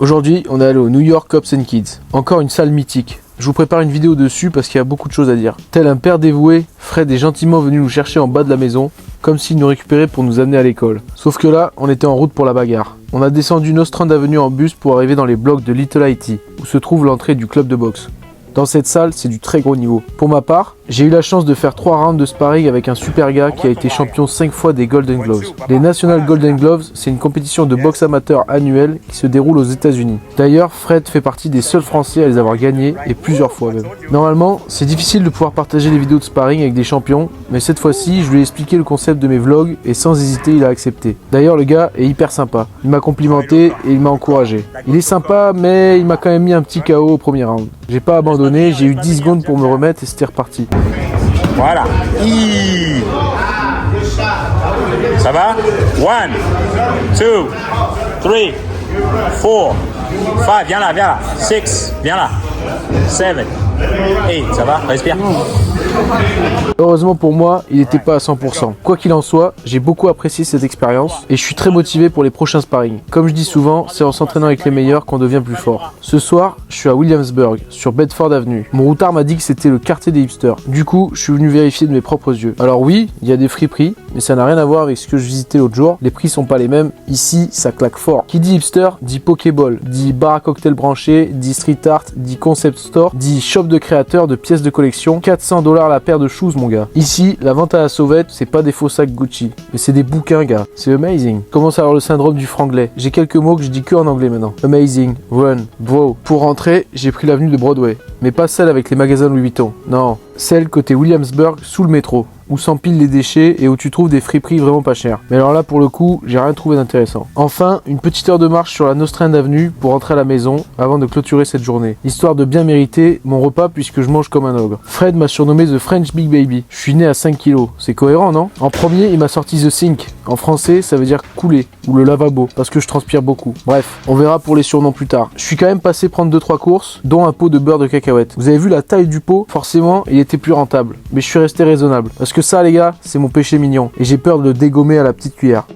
Aujourd'hui, on est allé au New York Cops and Kids. Encore une salle mythique. Je vous prépare une vidéo dessus parce qu'il y a beaucoup de choses à dire. Tel un père dévoué, Fred est gentiment venu nous chercher en bas de la maison, comme s'il nous récupérait pour nous amener à l'école. Sauf que là, on était en route pour la bagarre. On a descendu Nostrand Avenue en bus pour arriver dans les blocs de Little Haiti, où se trouve l'entrée du club de boxe. Dans cette salle, c'est du très gros niveau. Pour ma part, j'ai eu la chance de faire 3 rounds de sparring avec un super gars qui a été champion 5 fois des Golden Gloves. Les National Golden Gloves, c'est une compétition de boxe amateur annuelle qui se déroule aux États-Unis. D'ailleurs, Fred fait partie des seuls Français à les avoir gagnés, et plusieurs fois même. Normalement, c'est difficile de pouvoir partager les vidéos de sparring avec des champions, mais cette fois-ci, je lui ai expliqué le concept de mes vlogs, et sans hésiter, il a accepté. D'ailleurs, le gars est hyper sympa. Il m'a complimenté et il m'a encouragé. Il est sympa, mais il m'a quand même mis un petit KO au premier round. J'ai pas abandonné, j'ai eu 10 secondes pour me remettre et c'était reparti. Voilà. Ça va? 1, 2, 3, 4, 5, viens là, 6, viens là, 7, 8, ça va? Respire. Heureusement pour moi, il n'était pas à 100%. Quoi qu'il en soit, j'ai beaucoup apprécié cette expérience et je suis très motivé pour les prochains sparring. Comme je dis souvent, c'est en s'entraînant avec les meilleurs qu'on devient plus fort. Ce soir, je suis à Williamsburg, sur Bedford Avenue. Mon routard m'a dit que c'était le quartier des hipsters. Du coup, je suis venu vérifier de mes propres yeux. Alors oui, il y a des friperies, mais ça n'a rien à voir avec ce que je visitais l'autre jour. Les prix sont pas les mêmes. Ici, ça claque fort. Qui dit hipster, dit Pokéball, dit bar à cocktail branché, dit street art, dit concept store, dit shop de créateurs de pièces de collection. 400$ la paire de shoes, mon gars. Ici, la vente à la sauvette, c'est pas des faux sacs Gucci, mais c'est des bouquins, gars. C'est amazing. Commence à avoir le syndrome du franglais. J'ai quelques mots que je dis que en anglais maintenant. Amazing, run, bro. Pour rentrer, j'ai pris l'avenue de Broadway, mais pas celle avec les magasins Louis Vuitton. Non, celle côté Williamsburg, sous le métro, où s'empilent les déchets et où tu trouves des friperies vraiment pas chères. Mais alors là, pour le coup, j'ai rien trouvé d'intéressant. Enfin, une petite heure de marche sur la Nostrand Avenue pour rentrer à la maison avant de clôturer cette journée, histoire de bien mériter mon repas puisque je mange comme un ogre. Fred m'a surnommé The French Big Baby. Je suis né à 5 kilos, c'est cohérent, non? En premier, il m'a sorti The Sink. En français, ça veut dire couler, ou le lavabo, parce que je transpire beaucoup. Bref, on verra pour les surnoms plus tard. Je suis quand même passé prendre 2-3 courses, dont un pot de beurre de cacahuète. Vous avez vu la taille du pot? Forcément, il était plus rentable. Mais je suis resté raisonnable. Parce que ça, les gars, c'est mon péché mignon. Et j'ai peur de le dégommer à la petite cuillère.